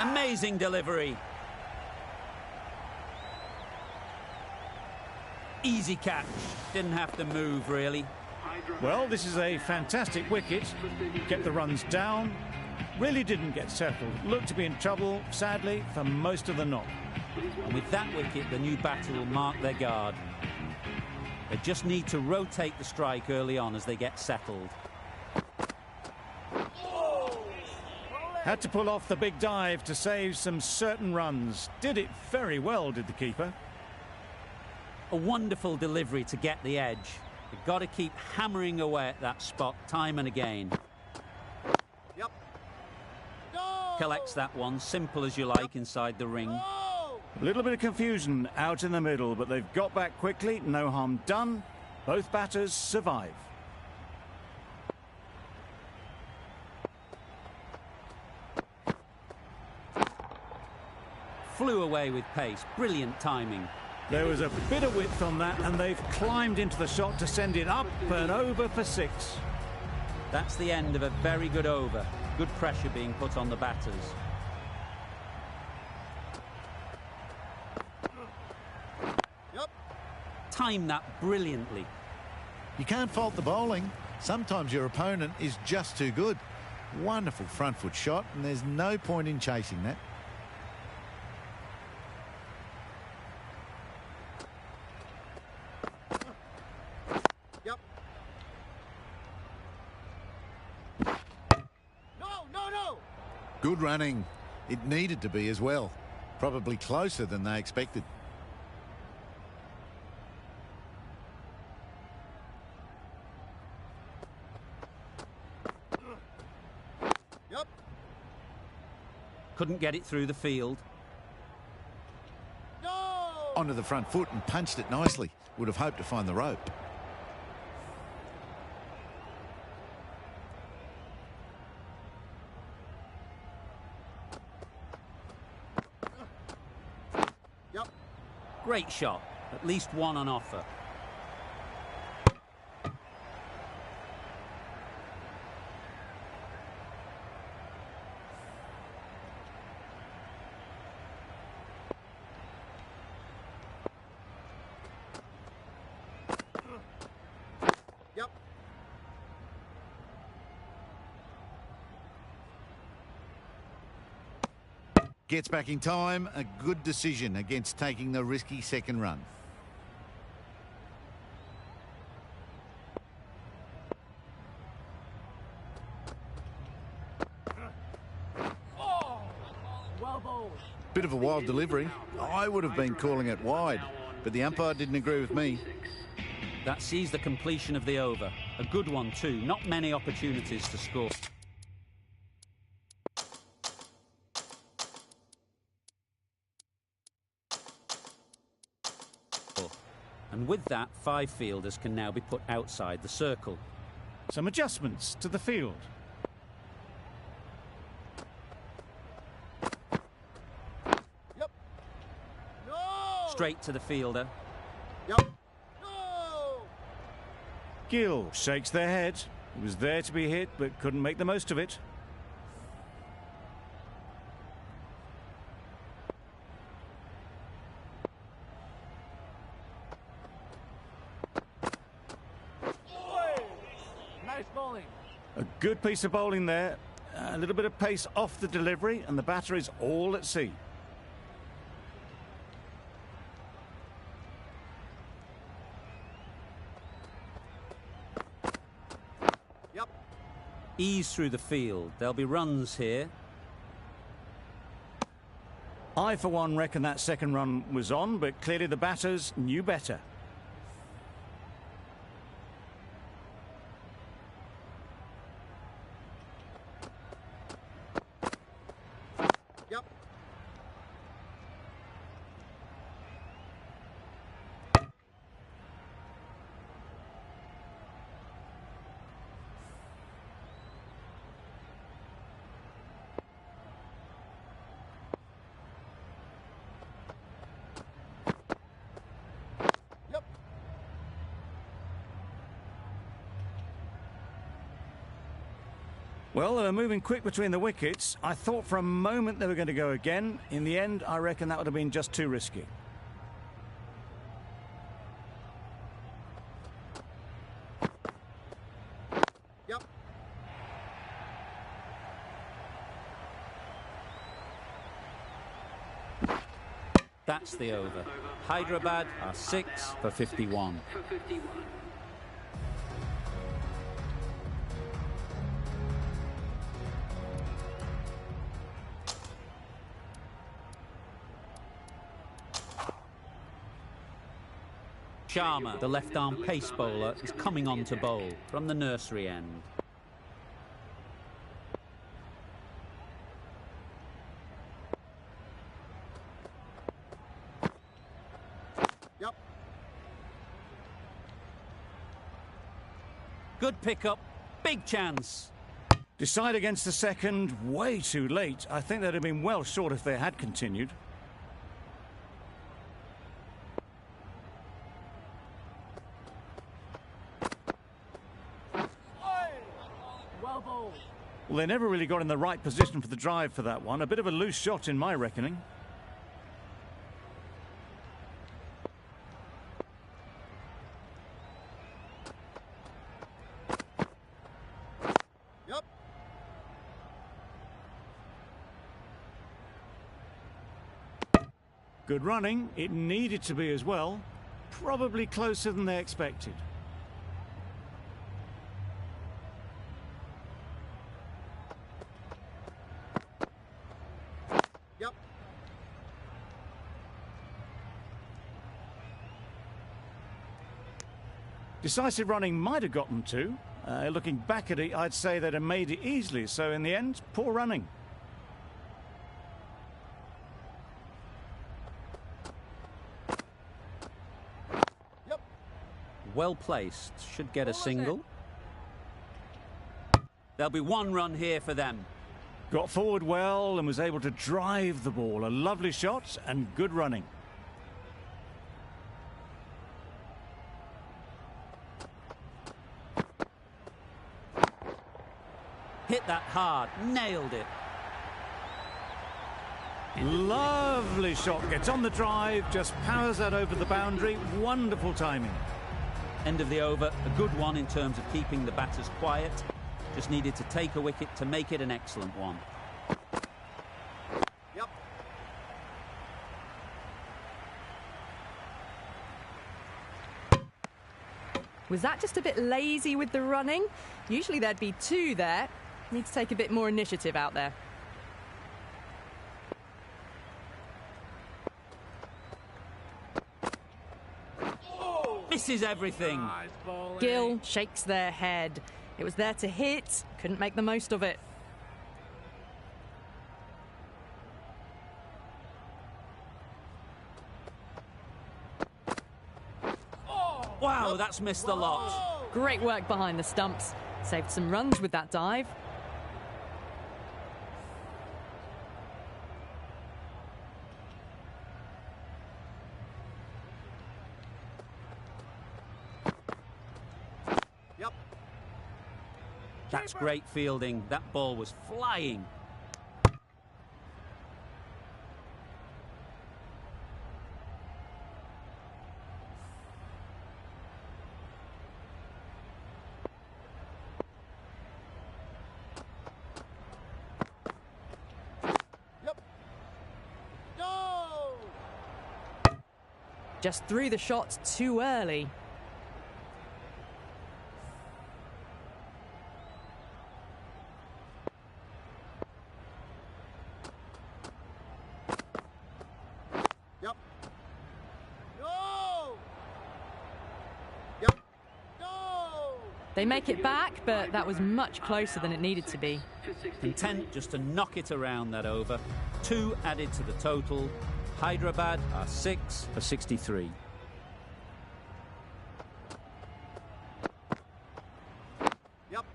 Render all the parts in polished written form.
Amazing delivery. Easy catch. Didn't have to move, really. Well, this is a fantastic wicket. Kept the runs down. Really didn't get settled. Looked to be in trouble, sadly, for most of the knock. And with that wicket, the new batter will mark their guard. They just need to rotate the strike early on as they get settled. Had to pull off the big dive to save some certain runs. Did it very well, did the keeper. A wonderful delivery to get the edge. You've got to keep hammering away at that spot time and again. Yep. No! Collects that one, simple as you like, inside the ring. No! A little bit of confusion out in the middle, but they've got back quickly. No harm done. Both batters survive. Flew away with pace. Brilliant timing. There was a bit of width on that, and they've climbed into the shot to send it up and over for 6. That's the end of a very good over. Good pressure being put on the batters. Yep. Timed that brilliantly. You can't fault the bowling. Sometimes your opponent is just too good. Wonderful front foot shot, and there's no point in chasing that. Yep. No, no, no! Good running. It needed to be as well. Probably closer than they expected. Yep. Couldn't get it through the field. No! Onto the front foot and punched it nicely. Would have hoped to find the rope. Yep. Great shot. At least one on offer. Yep. Gets back in time. A good decision against taking the risky second run. Bit of a wild delivery. I would have been calling it wide, but the umpire didn't agree with me. That sees the completion of the over. A good one too. Not many opportunities to score. And with that, 5 fielders can now be put outside the circle. Some adjustments to the field. Yep. No! Straight to the fielder. Yep. No! Gill shakes their head. He was there to be hit, but couldn't make the most of it. Nice bowling. A good piece of bowling there. A little bit of pace off the delivery, and the batter is all at sea. Yep. Ease through the field. There'll be runs here. I, for one, reckon that second run was on, but clearly the batters knew better. Yep. Well, they were moving quick between the wickets. I thought for a moment they were going to go again. In the end, I reckon that would have been just too risky. Yep. That's the over. Hyderabad are 6 for 51. Sharma, the left-arm pace bowler, is coming on to bowl from the nursery end. Yep. Good pickup, big chance. Decide against the second, way too late. I think they'd have been well short if they had continued. Well bowled. Well, they never really got in the right position for the drive for that one. A bit of a loose shot in my reckoning. Yep. Good running. It needed to be as well. Probably closer than they expected. Yep. Decisive running might have gotten to. Looking back at it, I'd say they'd have made it easily. So in the end, poor running. Yep. Well placed, should get a single. There'll be one run here for them. Got forward well and was able to drive the ball. A lovely shot and good running. Hit that hard, nailed it. Lovely shot. Gets on the drive, just powers that over the boundary. Wonderful timing. End of the over, a good one in terms of keeping the batters quiet. Just needed to take a wicket to make it an excellent one. Yep. Was that just a bit lazy with the running? Usually there'd be two there. Need to take a bit more initiative out there. Misses everything. Nice bowling. Gill shakes their head. It was there to hit, couldn't make the most of it. Wow, that's missed a lot. Great work behind the stumps. Saved some runs with that dive. Yep. That's great fielding. That ball was flying. Yep. No. Just threw the shot too early. Yep. No. Yep. No. They make it back, but that was much closer than it needed to be. Content just to knock it around that over. 2 added to the total. Hyderabad are 6 for 63. Yep.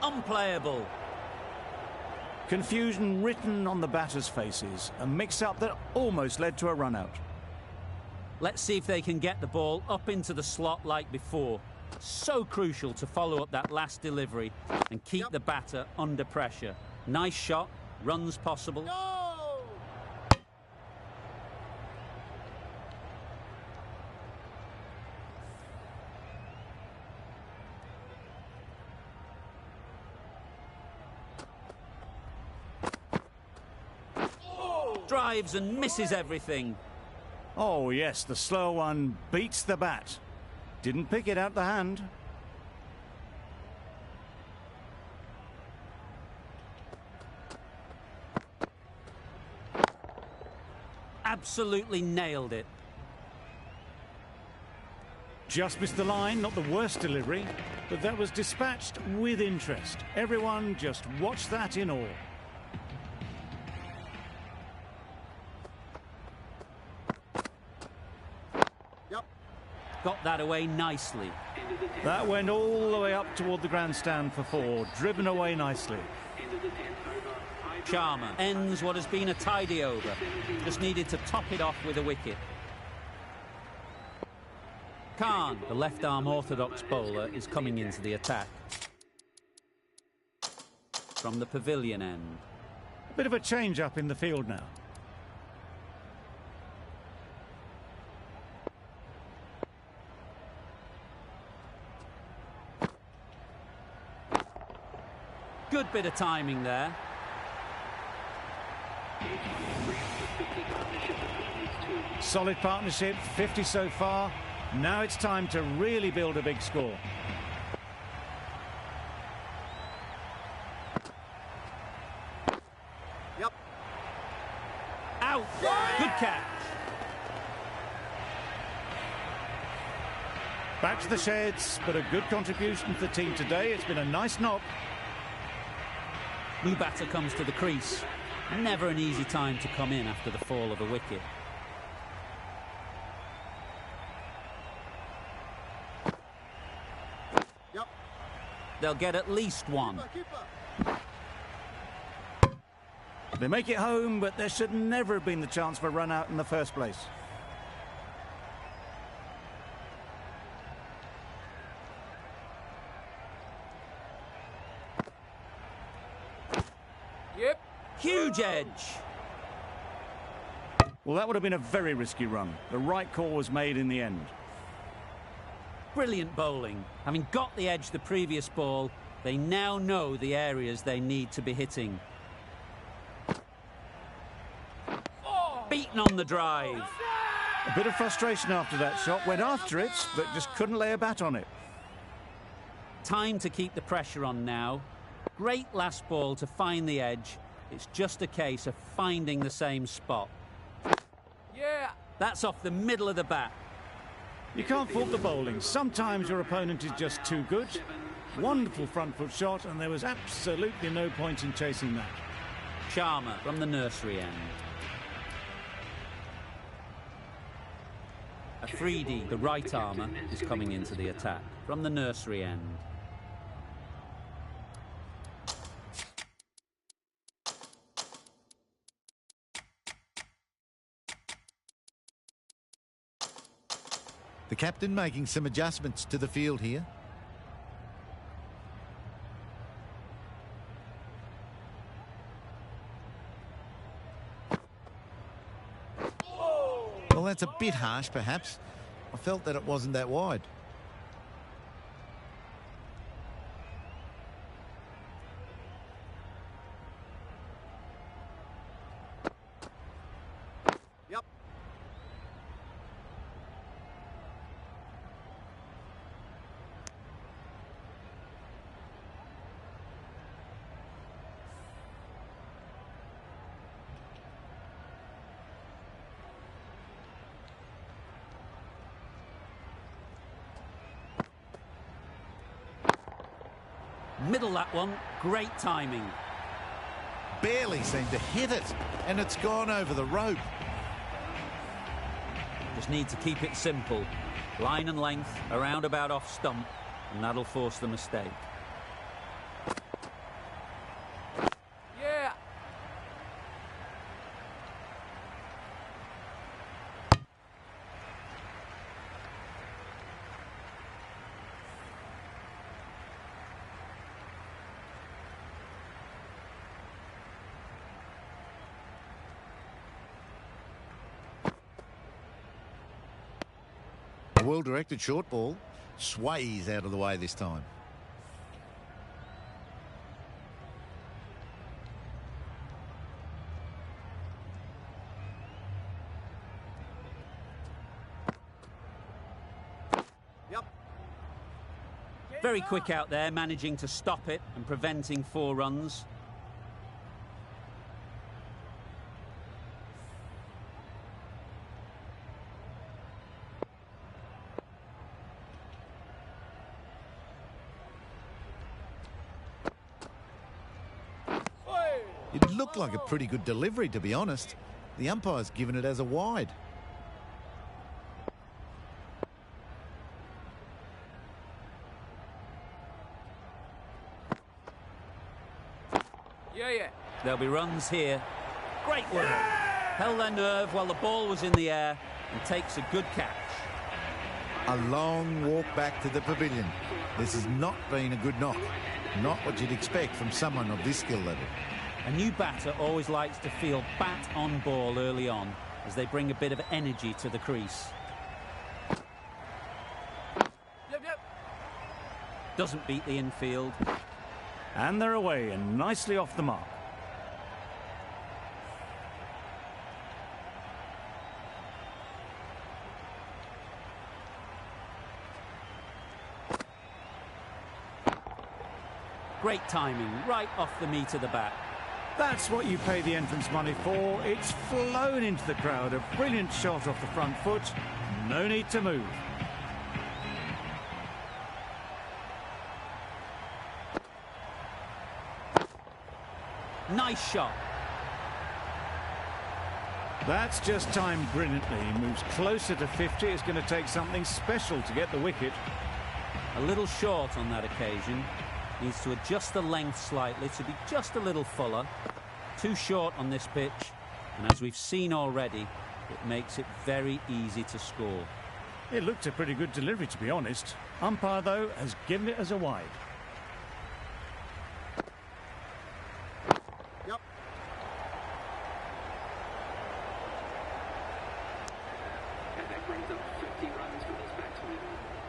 Unplayable. Confusion written on the batters' faces. A mix-up that almost led to a run-out. Let's see if they can get the ball up into the slot like before. So crucial to follow up that last delivery and keep the batter under pressure. Nice shot, runs possible. Go! Drives and misses everything. Oh, yes, the slow one beats the bat. Didn't pick it out the hand. Absolutely nailed it. Just missed the line, not the worst delivery, but that was dispatched with interest. Everyone just watched that in awe. Yep. Got that away nicely. That went all the way up toward the grandstand for four, driven away nicely. Sharma ends what has been a tidy over. Just needed to top it off with a wicket. Khan, the left-arm orthodox bowler, is coming into the attack. From the pavilion end. A bit of a change-up in the field now. Good bit of timing there. Solid partnership, 50 so far. Now it's time to really build a big score. Yep. Out! Good catch. Back to the sheds, but a good contribution for the team today. It's been a nice knock. New batter comes to the crease. Never an easy time to come in after the fall of a wicket. Yep. They'll get at least one. Keeper. They make it home, but there should never have been the chance for a run out in the first place. Yep. Huge edge. Well, that would have been a very risky run. The right call was made in the end. Brilliant bowling. Having got the edge the previous ball, they now know the areas they need to be hitting. Beaten on the drive. A bit of frustration after that shot. Went after it, but just couldn't lay a bat on it. Time to keep the pressure on now. Great last ball to find the edge. It's just a case of finding the same spot. Yeah. That's off the middle of the bat. You can't fault the bowling. Sometimes your opponent is just too good. Wonderful front foot shot, and there was absolutely no point in chasing that. Sharma from the nursery end. Afridi, the right armour, is coming into the attack from the nursery end. The captain making some adjustments to the field here. Well, that's a bit harsh, perhaps. I felt that it wasn't that wide. Yep. Middle that one. Great timing. Barely seemed to hit it, and it's gone over the rope. Just need to keep it simple. Line and length, around about off stump, and that'll force the mistake. A well-directed short ball. Sways out of the way this time. Yep. Very quick out there, managing to stop it and preventing 4 runs. It looked like a pretty good delivery, to be honest. The umpire's given it as a wide. Yeah. There'll be runs here. Great work. Held their nerve while the ball was in the air and takes a good catch. A long walk back to the pavilion. This has not been a good knock. Not what you'd expect from someone of this skill level. A new batter always likes to feel bat on ball early on as they bring a bit of energy to the crease. Yep. Doesn't beat the infield. And they're away and nicely off the mark. Great timing, right off the meat of the bat. That's what you pay the entrance money for. It's flown into the crowd. A brilliant shot off the front foot. No need to move. Nice shot. That's just timed brilliantly. He moves closer to 50. It's going to take something special to get the wicket. A little short on that occasion. Needs to adjust the length slightly to be just a little fuller. Too short on this pitch, and as we've seen already, it makes it very easy to score. It looked a pretty good delivery, to be honest. Umpire, though, has given it as a wide. Yep.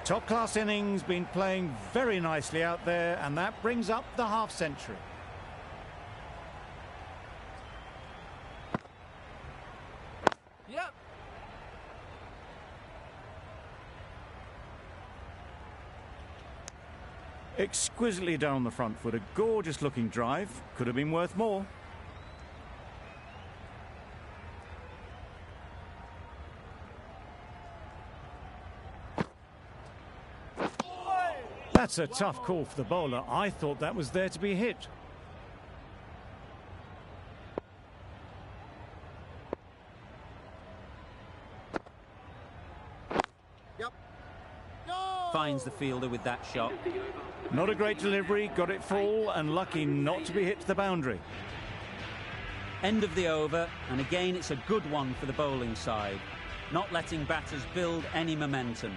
Top-class innings, been playing very nicely out there, and that brings up the half-century. Yep. Exquisitely down the front foot, a gorgeous-looking drive. Could have been worth more. That's a tough call for the bowler. I thought that was there to be hit. Yep. No! Finds the fielder with that shot. Not a great delivery, got it full and lucky not to be hit to the boundary. End of the over, and again it's a good one for the bowling side. Not letting batters build any momentum.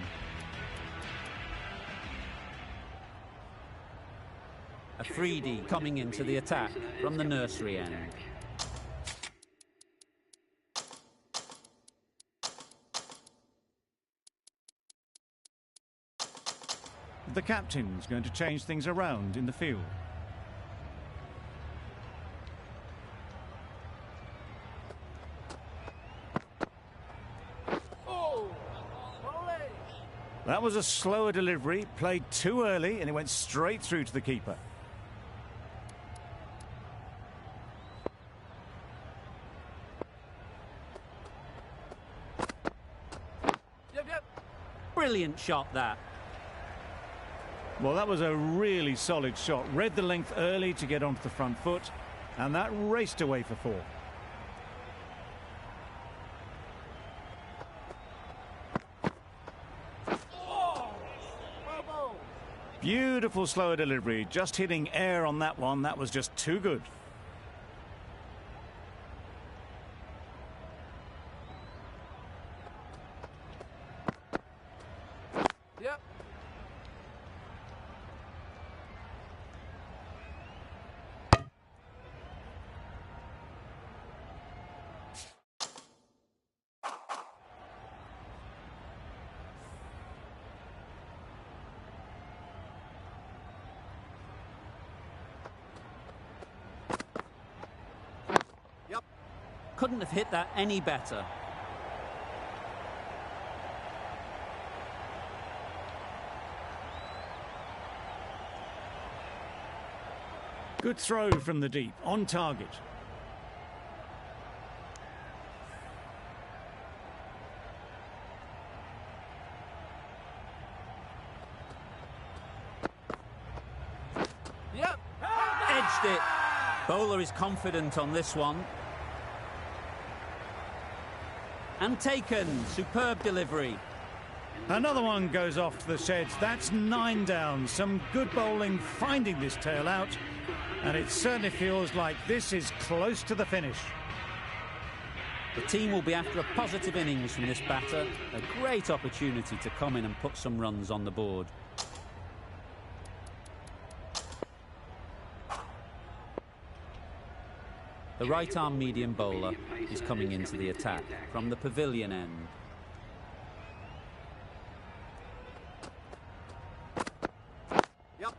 Afridi coming into the attack from the nursery end. The captain's going to change things around in the field. That was a slower delivery, played too early, and it went straight through to the keeper. Brilliant shot, that. Well, that was a really solid shot. Read the length early to get onto the front foot, and that raced away for 4. Beautiful slower delivery, just hitting air on that one. That was just too good. Yep. Couldn't have hit that any better. Good throw from the deep, on target. Yep. Edged it. Bowler is confident on this one. And taken. Superb delivery. Another one goes off to the sheds. That's 9 down. Some good bowling, finding this tail out. And it certainly feels like this is close to the finish. The team will be after a positive innings from this batter. A great opportunity to come in and put some runs on the board. The right-arm medium bowler is coming into the attack from the pavilion end. Yep.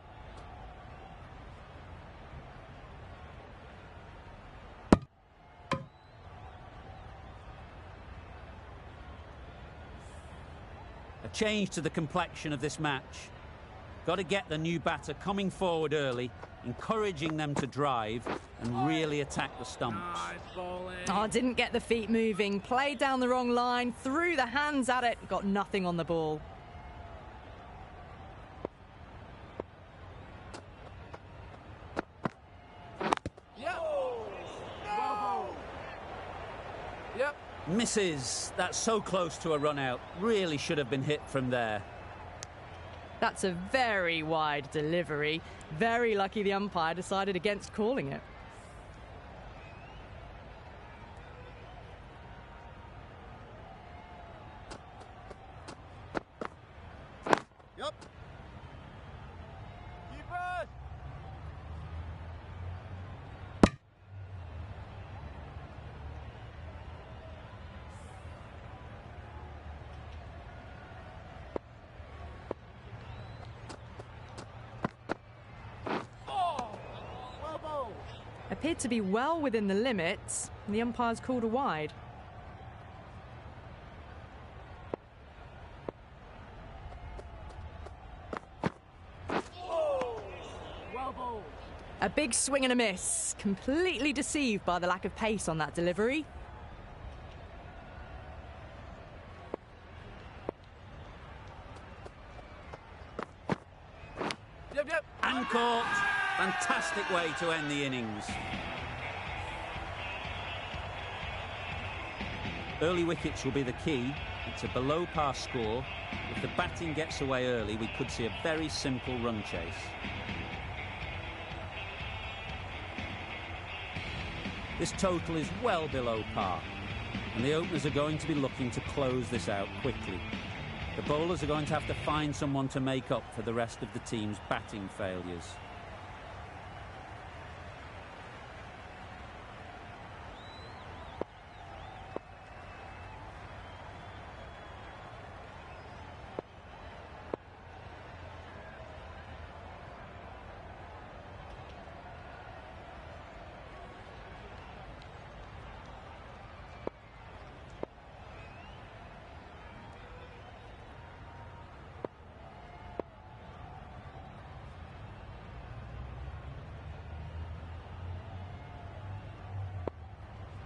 A change to the complexion of this match. Got to get the new batter coming forward early, encouraging them to drive and really attack the stumps. Nice bowling. Oh, didn't get the feet moving. Played down the wrong line. Threw the hands at it. Got nothing on the ball. Yep. Well bowled. Yep. Misses. That's so close to a run out. Really should have been hit from there. That's a very wide delivery. Very lucky the umpire decided against calling it. Yep. Keep it. Well bowled. Appeared to be well within the limits. And the umpire's called a wide. Well bowled. A big swing and a miss. Completely deceived by the lack of pace on that delivery. Yep, yep. And caught. Fantastic way to end the innings. Early wickets will be the key. It's a below par score. If the batting gets away early, we could see a very simple run chase. This total is well below par, and the openers are going to be looking to close this out quickly. The bowlers are going to have to find someone to make up for the rest of the team's batting failures.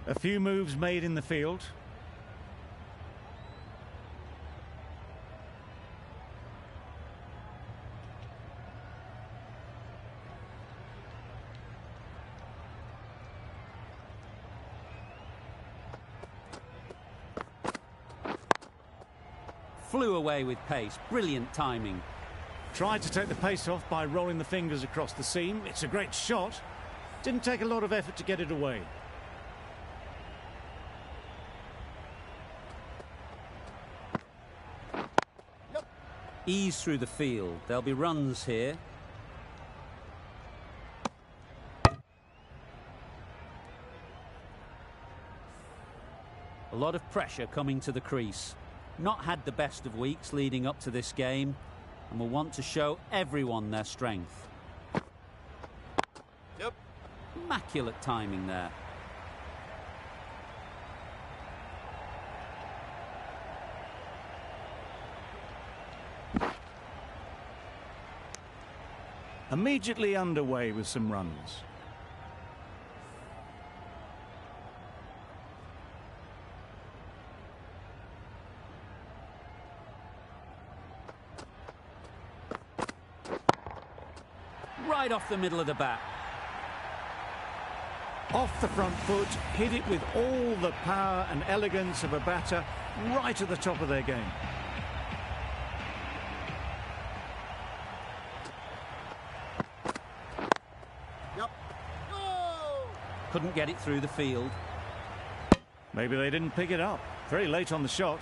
A few moves made in the field. Flew away with pace. Brilliant timing. Tried to take the pace off by rolling the fingers across the seam. It's a great shot. Didn't take a lot of effort to get it away. Ease through the field. There'll be runs here. A lot of pressure coming to the crease. Not had the best of weeks leading up to this game, and will want to show everyone their strength. Yep. Immaculate timing there. immediately underway with some runs. Right off the middle of the bat. Off the front foot, hit it with all the power and elegance of a batter right at the top of their game. Yep. Go! Couldn't get it through the field. Maybe they didn't pick it up. Very late on the shot.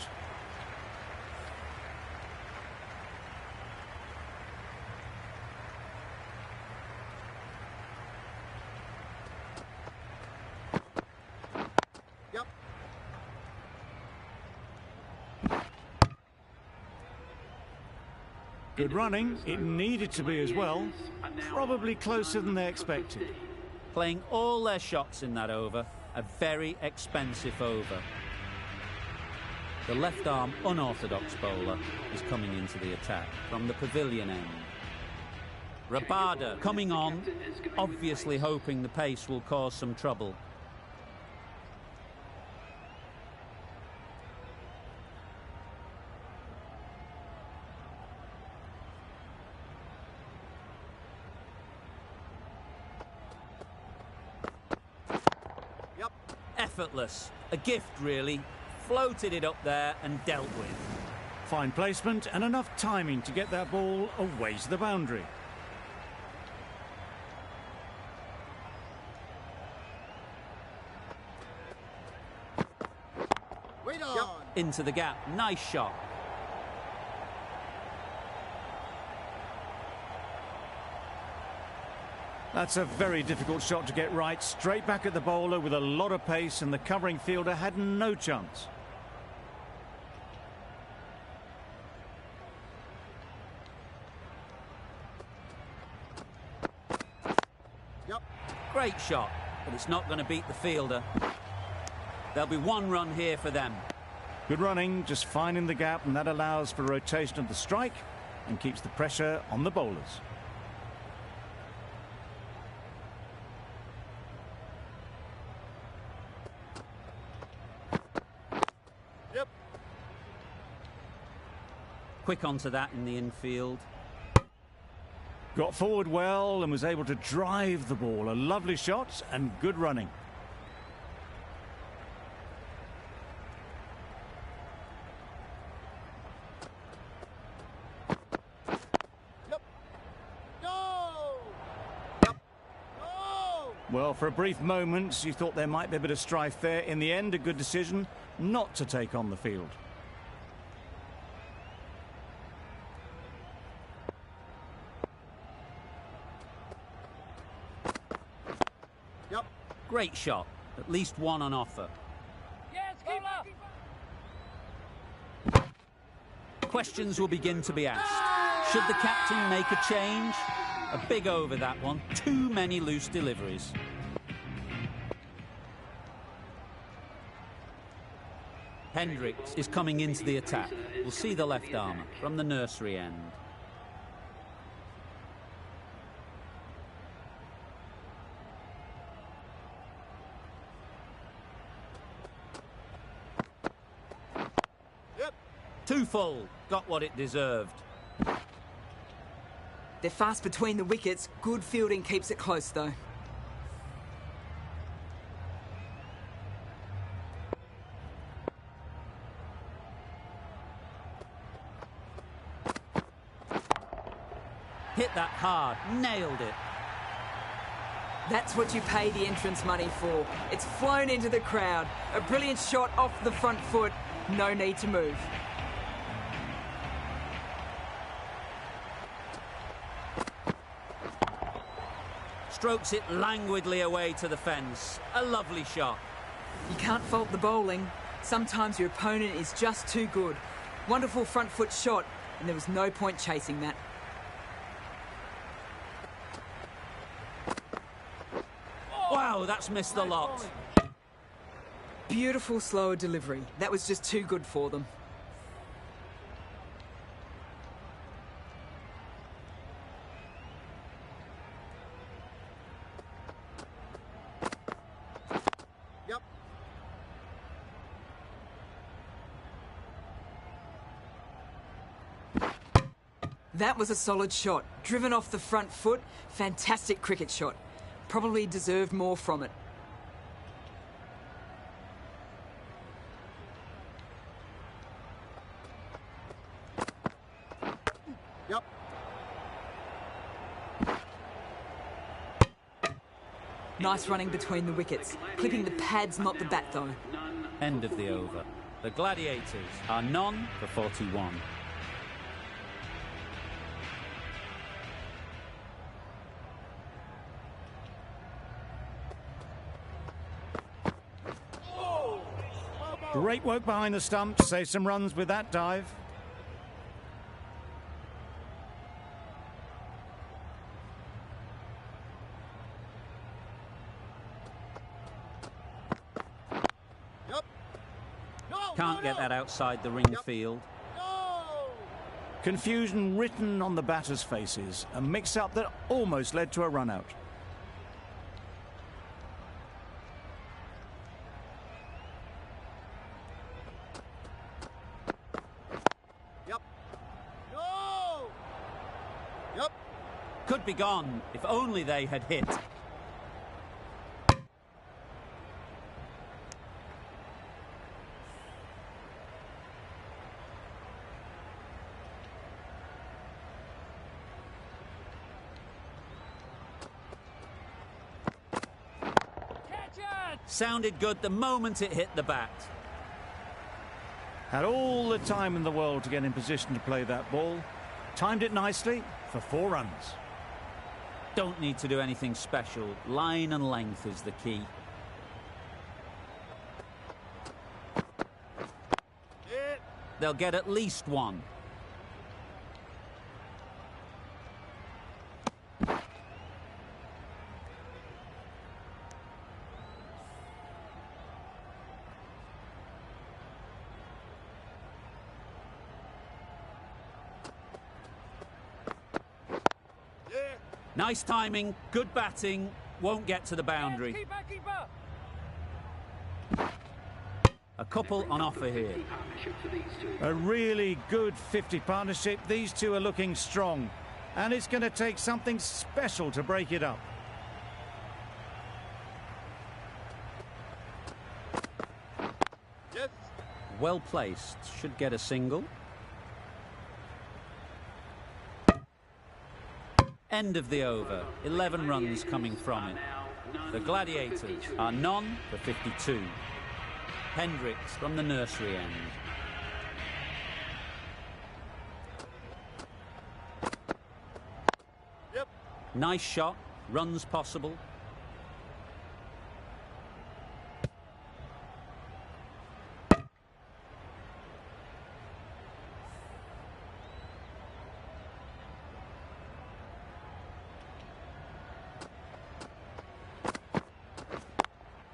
Yep. Good running. It needed to be as well. Probably closer than they expected. Playing all their shots in that over. A very expensive over. The left-arm unorthodox bowler is coming into the attack from the pavilion end. Rabada coming on, obviously hoping the pace will cause some trouble. Yep. Effortless. A gift, really. Floated it up there and dealt with. Fine placement and enough timing to get that ball away to the boundary. Wait on. Yep. Into the gap. Nice shot. That's a very difficult shot to get right. Straight back at the bowler with a lot of pace, and the covering fielder had no chance. Yep. Great shot, but it's not going to beat the fielder. There'll be one run here for them. Good running, just finding the gap, and that allows for rotation of the strike and keeps the pressure on the bowlers. Yep. Quick onto that in the infield. Got forward well and was able to drive the ball. A lovely shot and good running. Yep. No. Yep. No. Well, for a brief moment, you thought there might be a bit of strife there. In the end, a good decision not to take on the field. Yep. Great shot. At least one on offer. Yes, keep up. Questions will begin to be asked. Should the captain make a change? A big over, that one. Too many loose deliveries. Hendricks is coming into the attack. We'll see the left armour from the nursery end. Yep. Too full. Got what it deserved. They're fast between the wickets. Good fielding keeps it close, though. Hit that hard. Nailed it. That's what you pay the entrance money for. It's flown into the crowd. A brilliant shot off the front foot. No need to move. Strokes it languidly away to the fence. A lovely shot. You can't fault the bowling. Sometimes your opponent is just too good. Wonderful front foot shot, and there was no point chasing that. Wow, that's missed the lot. Beautiful slower delivery. That was just too good for them. That was a solid shot. Driven off the front foot. Fantastic cricket shot. Probably deserved more from it. Yep. Nice running between the wickets. Clipping the pads, not the bat, though. End of the over. The Gladiators are none for 41. Great work behind the stumps. Save some runs with that dive. Yep. No, Can't no, get no. that outside the ring Yep. field. No. Confusion written on the batters' faces. A mix-up that almost led to a run-out. Yep. No. Yep. Could be gone if only they had hit. Sounded good the moment it hit the bat. Had all the time in the world to get in position to play that ball. Timed it nicely for 4 runs. Don't need to do anything special. Line and length is the key. Hit. They'll get at least one. Yeah. Nice timing, good batting, won't get to the boundary. Keeper. A couple on offer here. A really good 50 partnership. These two are looking strong. And it's going to take something special to break it up. Yes. Well placed, should get a single. End of the over. 11 runs coming from it. The Gladiators are none for 52. Hendricks from the nursery end. Yep. Nice shot. Runs possible.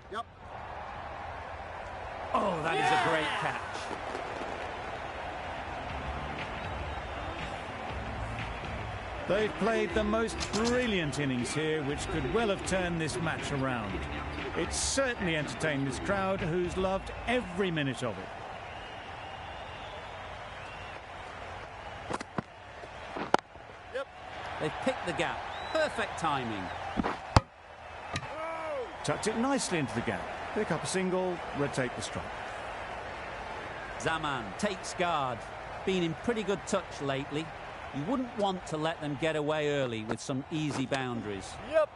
Yep. Oh, that is a great catch. They've played the most brilliant innings here, which could well have turned this match around. It certainly entertained this crowd, who's loved every minute of it. Yep. They've picked the gap. Perfect timing. Tucked it nicely into the gap. Pick up a single, rotate the strike. Zaman takes guard. Been in pretty good touch lately. You wouldn't want to let them get away early with some easy boundaries. Yep.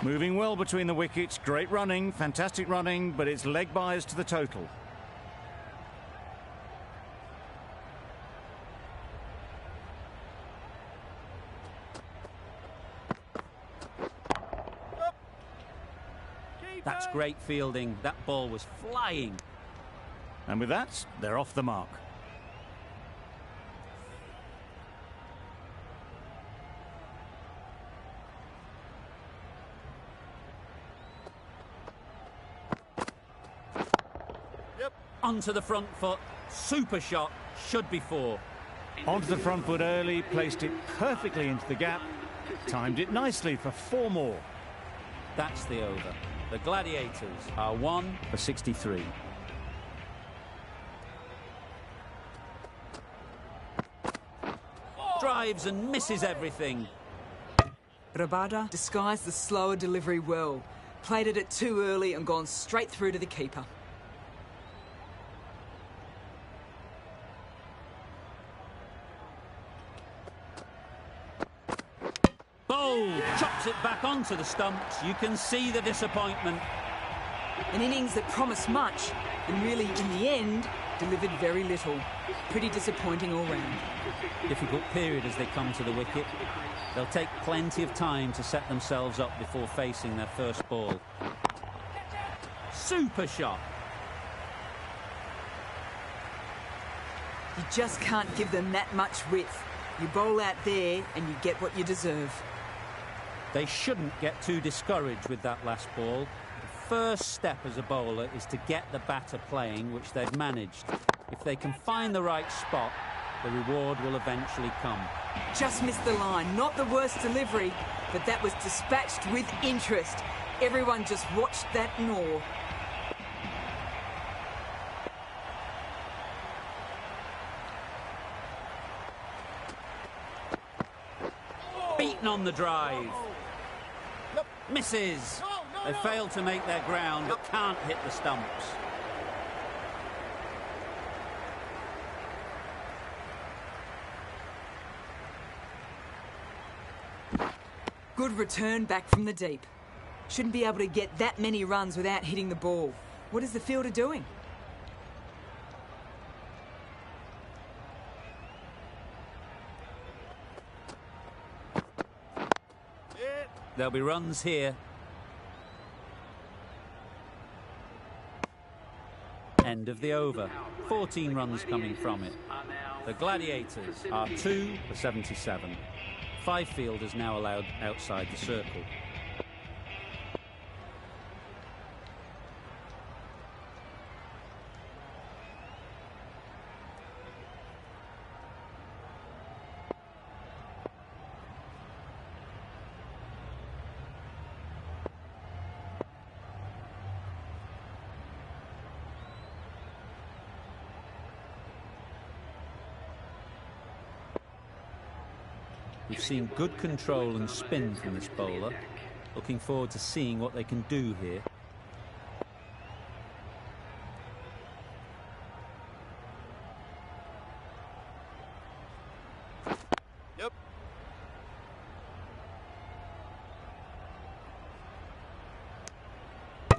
Moving well between the wickets. Great running, fantastic running, but it's leg byes to the total. That's great fielding. That ball was flying. And with that, they're off the mark. Yep. Onto the front foot. Super shot. Should be 4. Onto the front foot early, placed it perfectly into the gap, timed it nicely for 4 more. That's the over. The Gladiators are 1 for 63. Drives and misses everything. Rabada disguised the slower delivery well. Played it too early and gone straight through to the keeper. Bold! Chops it back onto the stumps. You can see the disappointment. An innings that promised much and really, in the end, delivered very little. Pretty disappointing all round. Difficult period as they come to the wicket. They'll take plenty of time to set themselves up before facing their first ball. Super shot. You just can't give them that much width. You bowl out there and you get what you deserve. They shouldn't get too discouraged with that last ball. The first step as a bowler is to get the batter playing, which they've managed. If they can find the right spot, the reward will eventually come. Just missed the line. Not the worst delivery, but that was dispatched with interest. Everyone just watched that gnaw. Beaten on the drive. Misses. They failed to make their ground, but can't hit the stumps. Good return back from the deep. Shouldn't be able to get that many runs without hitting the ball. What is the fielder doing? There'll be runs here. End of the over. 14 runs coming from it. The Gladiators are 2 for 77. 5 fielders now allowed outside the circle. We've seen good control and spin from this bowler. Looking forward to seeing what they can do here. Yep.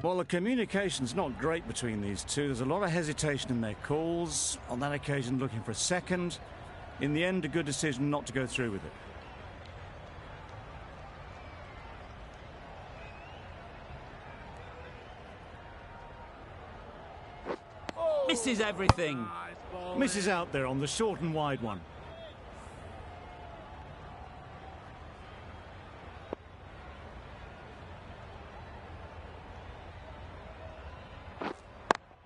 Well, the communication's not great between these two. There's a lot of hesitation in their calls. On that occasion, looking for a second. In the end, a good decision not to go through with it. Misses everything. Misses out there on the short and wide one.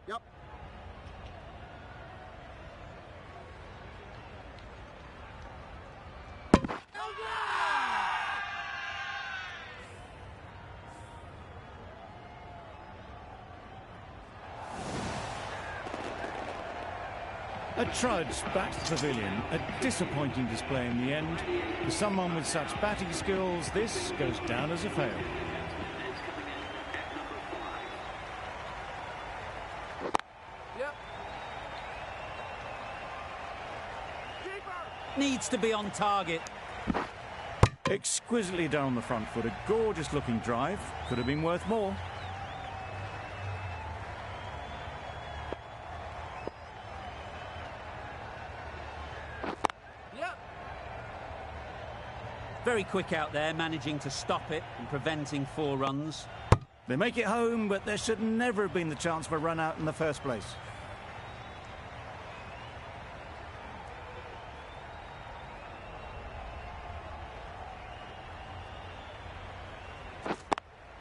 Yep. A trudge back to the pavilion. A disappointing display in the end. For someone with such batting skills, this goes down as a fail. Yep. Needs to be on target. Exquisitely done on the front foot. A gorgeous looking drive. Could have been worth more. Very quick out there, managing to stop it and preventing 4 runs. They make it home, but there should never have been the chance for a run out in the first place.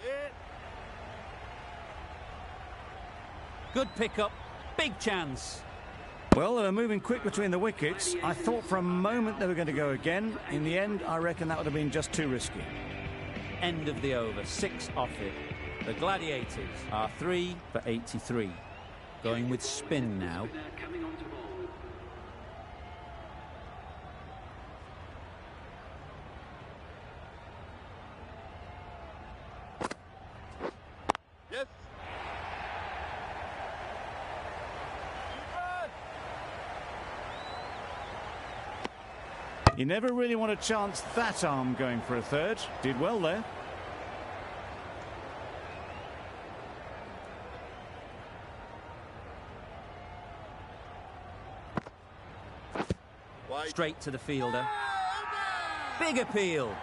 Yeah. Good pickup. Big chance. Well, they were moving quick between the wickets. I thought for a moment they were going to go again. In the end, I reckon that would have been just too risky. End of the over, 6 off it. The Gladiators are 3 for 83. Going with spin now. Yes. You never really want to chance that arm going for a third. Did well there. Wide. Straight to the fielder. Big appeal.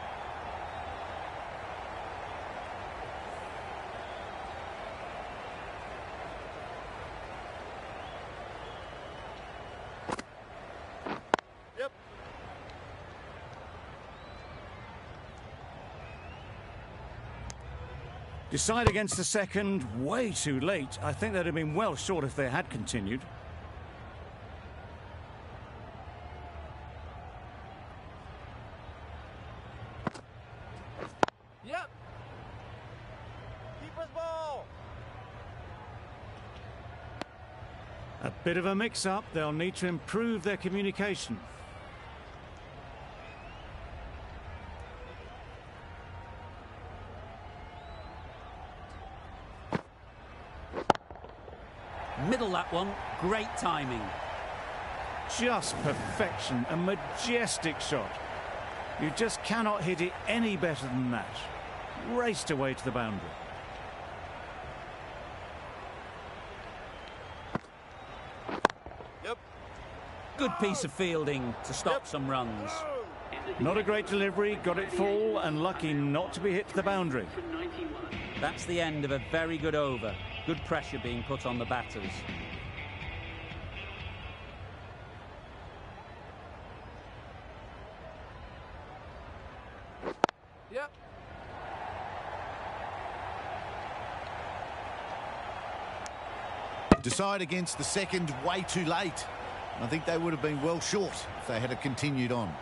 Yep. Decide against the second, way too late. I think they'd have been well short if they had continued. Yep. Keeper's ball. A bit of a mix-up. They'll need to improve their communication. Middle that one. Great timing. Just perfection. A majestic shot. You just cannot hit it any better than that. Raced away to the boundary. Yep. Good piece of fielding to stop some runs. Not a great delivery. Got it full and lucky not to be hit to the boundary. That's the end of a very good over. Good pressure being put on the batters. Yep. Decide against the second way too late. I think they would have been well short if they had continued on.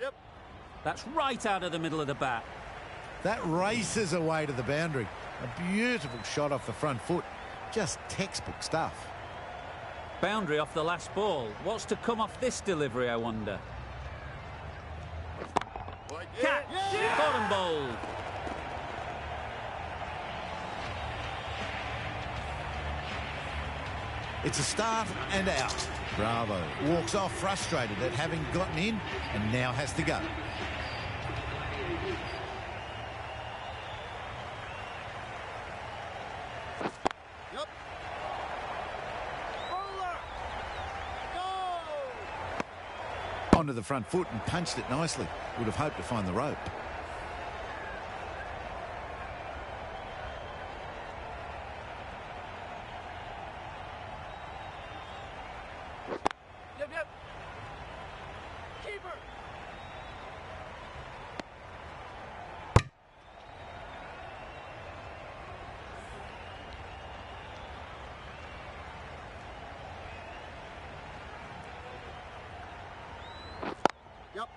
Yep. That's right out of the middle of the bat. That races away to the boundary. A beautiful shot off the front foot. Just textbook stuff. Boundary off the last ball. What's to come off this delivery, I wonder? Wide. Catch! Bottom bowled. It's a start and out. Bravo walks off frustrated at having gotten in and now has to go. Yep. Bowler. Go. Onto the front foot and punched it nicely. Would have hoped to find the rope. Yep. Yep. Keeper. Yep.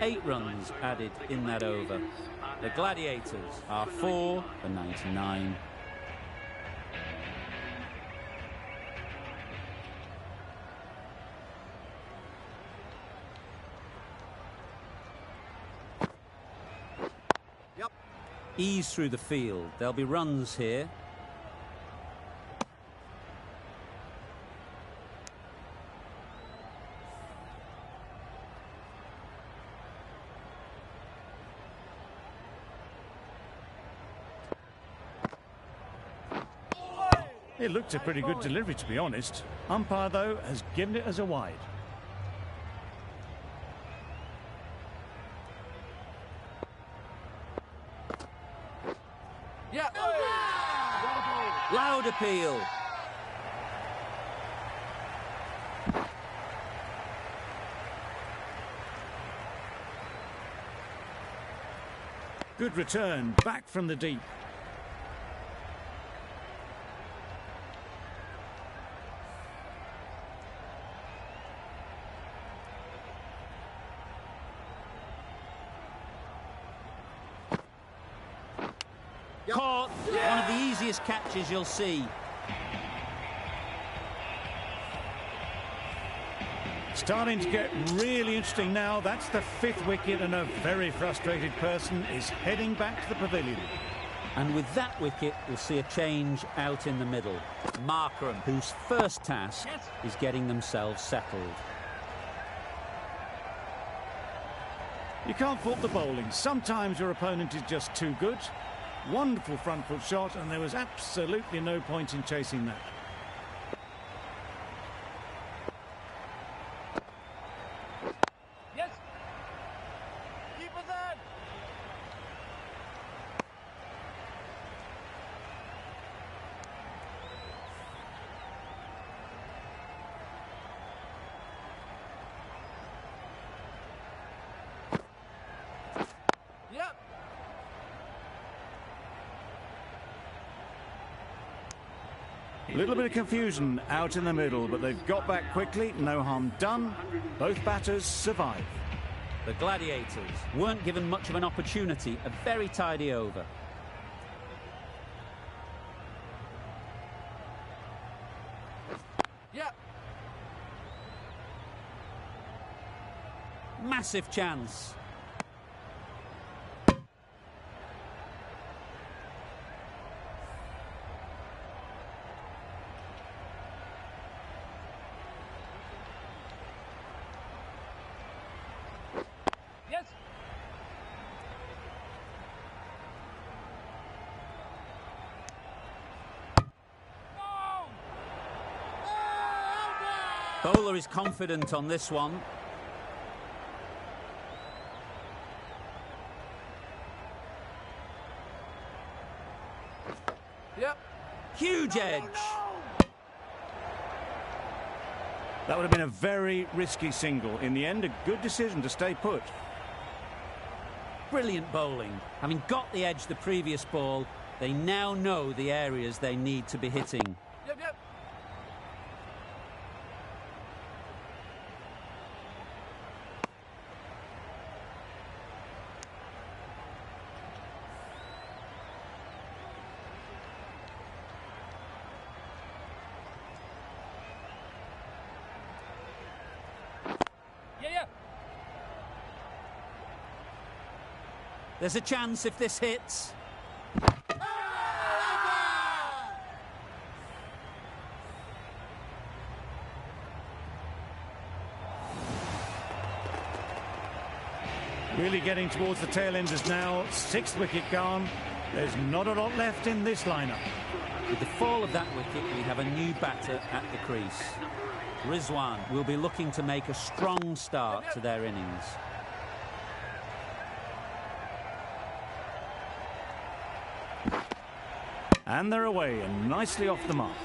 8 runs added in that over. The Gladiators are 4 for 99. Yep. Ease through the field. There'll be runs here. It looked a pretty good delivery, to be honest. Umpire, though, has given it as a wide. Yep. Loud appeal. Good return, back from the deep. Caught. One of the easiest catches you'll see. Starting to get really interesting now. That's the 5th wicket, and a very frustrated person is heading back to the pavilion. And with that wicket, we'll see a change out in the middle. Markram, whose first task is getting themselves settled. You can't fault the bowling. Sometimes your opponent is just too good. Wonderful front foot shot, and there was absolutely no point in chasing that. Yes. Keep us in. Yep. A little bit of confusion out in the middle, but they've got back quickly. No harm done. Both batters survive. The Gladiators weren't given much of an opportunity. A very tidy over. Yep. Massive chance. Yes. Bowler is confident on this one. Yep. Huge edge. That would have been a very risky single. In the end, a good decision to stay put. Brilliant bowling. Having got the edge the previous ball, they now know the areas they need to be hitting. Yep. Yep. Yeah. There's a chance if this hits. Really getting towards the tail enders now. 6th wicket gone. There's not a lot left in this lineup. With the fall of that wicket, we have a new batter at the crease. Rizwan will be looking to make a strong start to their innings. And they're away and nicely off the mark.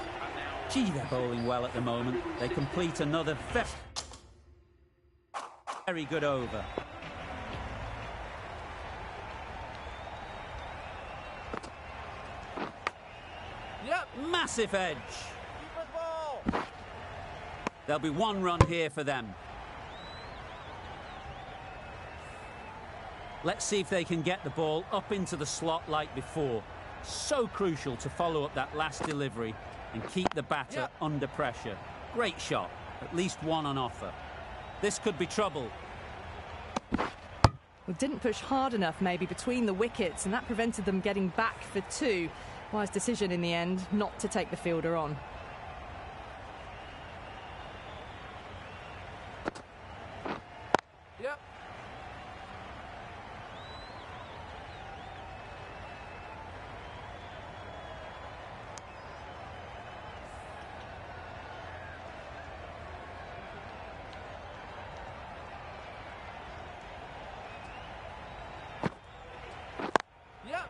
Gee, they're bowling well at the moment. They complete another very good over. Yep. Massive edge. Keeper's ball. There'll be one run here for them. Let's see if they can get the ball up into the slot like before. So crucial to follow up that last delivery and keep the batter under pressure. Great shot. At least one on offer. This could be trouble. Well, didn't push hard enough maybe between the wickets, and that prevented them getting back for 2. Wise decision in the end not to take the fielder on. Yep. Yep.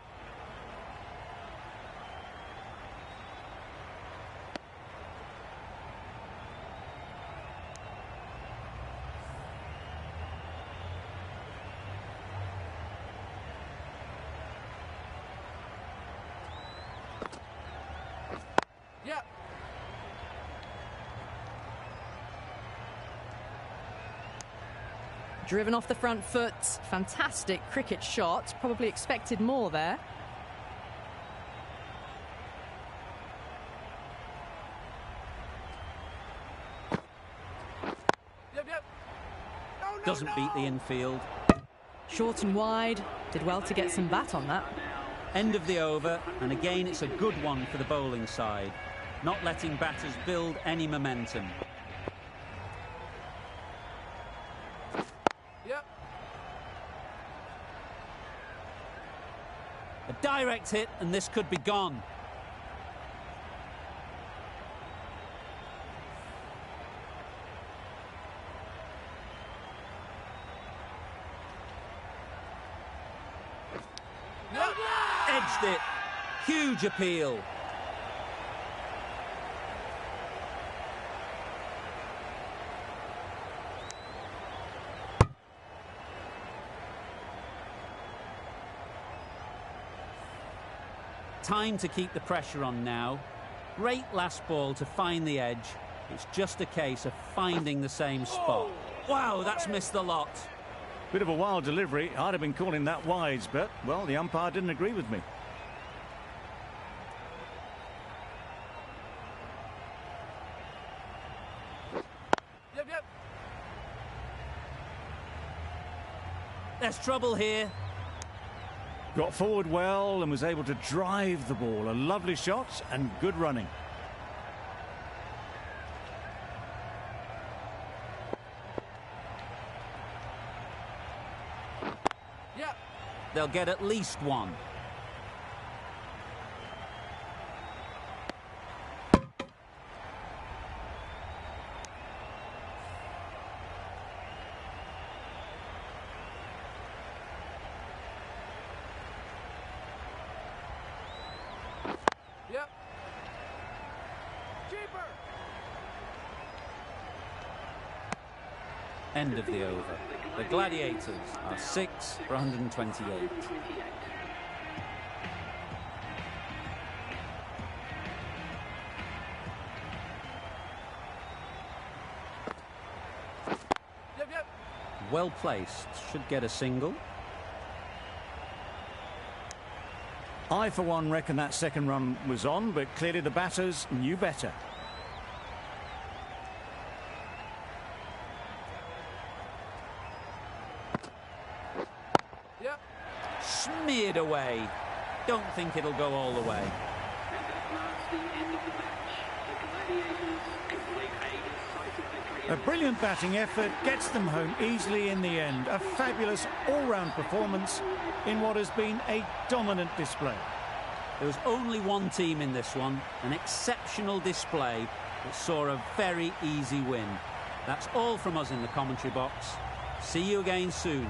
Driven off the front foot. Fantastic cricket shot. Probably expected more there. Doesn't beat the infield. Short and wide. Did well to get some bat on that. End of the over, and again it's a good one for the bowling side. Not letting batters build any momentum. Yep. A direct hit, and this could be gone. Edged it. Huge appeal. Time to keep the pressure on now. Great last ball to find the edge. It's just a case of finding the same spot. Wow, that's missed the lot. Bit of a wild delivery. I'd have been calling that wides, but, well, the umpire didn't agree with me. Yep. There's trouble here. Got forward well and was able to drive the ball. A lovely shot and good running. Yep. They'll get at least one. Yep. Keeper. End of the over. The Gladiators are 6 for 128. Yep. Well placed. Should get a single. I, for one, reckon that second run was on, but clearly the batters knew better. Yep. Smeared away. Don't think it'll go all the way. A brilliant batting effort gets them home easily in the end. A fabulous all-round performance in what has been a dominant display. There was only one team in this one, an exceptional display that saw a very easy win. That's all from us in the commentary box. See you again soon.